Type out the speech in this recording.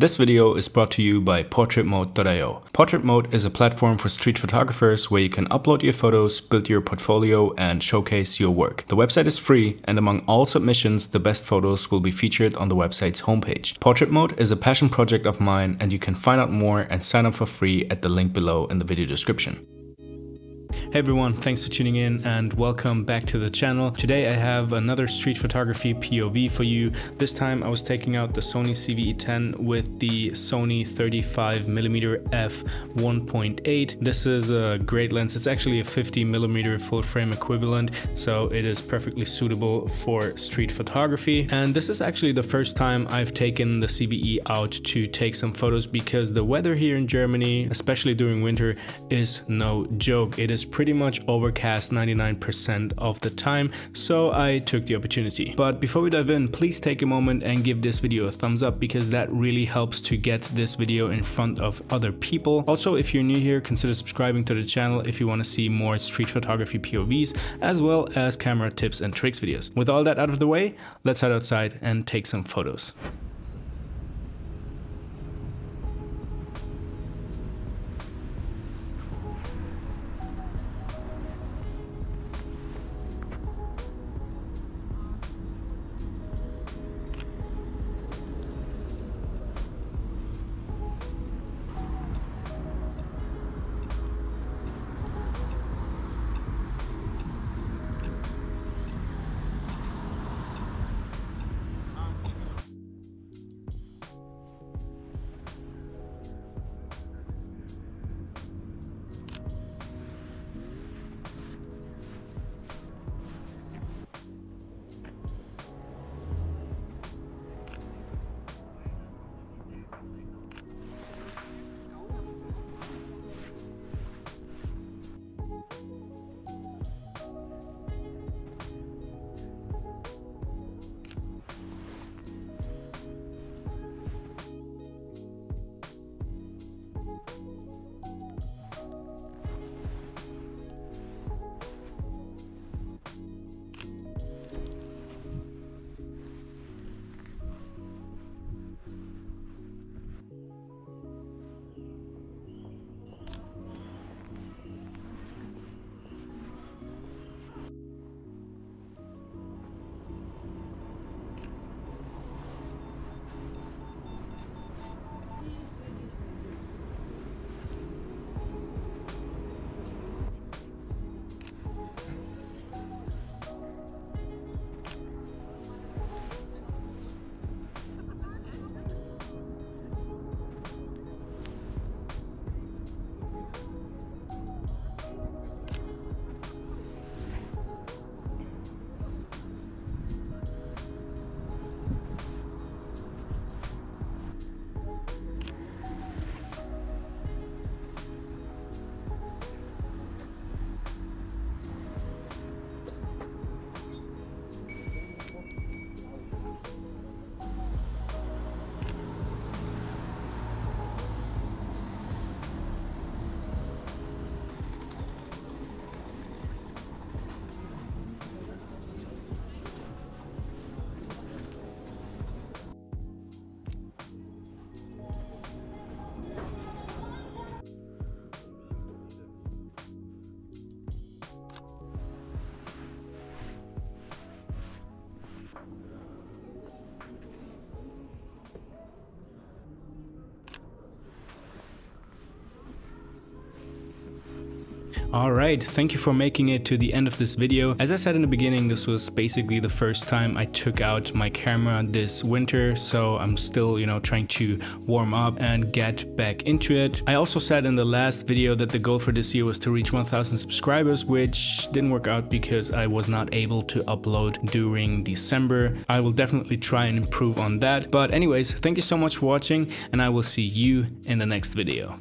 This video is brought to you by portraitmode.io. Portrait Mode is a platform for street photographers where you can upload your photos, build your portfolio, and showcase your work. The website is free, and among all submissions, the best photos will be featured on the website's homepage. Portrait Mode is a passion project of mine, and you can find out more and sign up for free at the link below in the video description. Hey everyone, thanks for tuning in and welcome back to the channel. Today I have another street photography POV for you. This time I was taking out the Sony ZV-E10 with the Sony 35mm f1.8. This is a great lens. It's actually a 50mm full frame equivalent, so it is perfectly suitable for street photography. And this is actually the first time I've taken the ZV-E out to take some photos because the weather here in Germany, especially during winter, is no joke. It is pretty much overcast 99% of the time, so I took the opportunity. But before we dive in, please take a moment and give this video a thumbs up because that really helps to get this video in front of other people. Also, if you're new here, consider subscribing to the channel if you want to see more street photography POVs as well as camera tips and tricks videos. With all that out of the way, let's head outside and take some photos. Alright, thank you for making it to the end of this video. As I said in the beginning, this was basically the first time I took out my camera this winter, so I'm still, trying to warm up and get back into it. I also said in the last video that the goal for this year was to reach 1,000 subscribers, which didn't work out because I was not able to upload during December. I will definitely try and improve on that. But anyways, thank you so much for watching, and I will see you in the next video.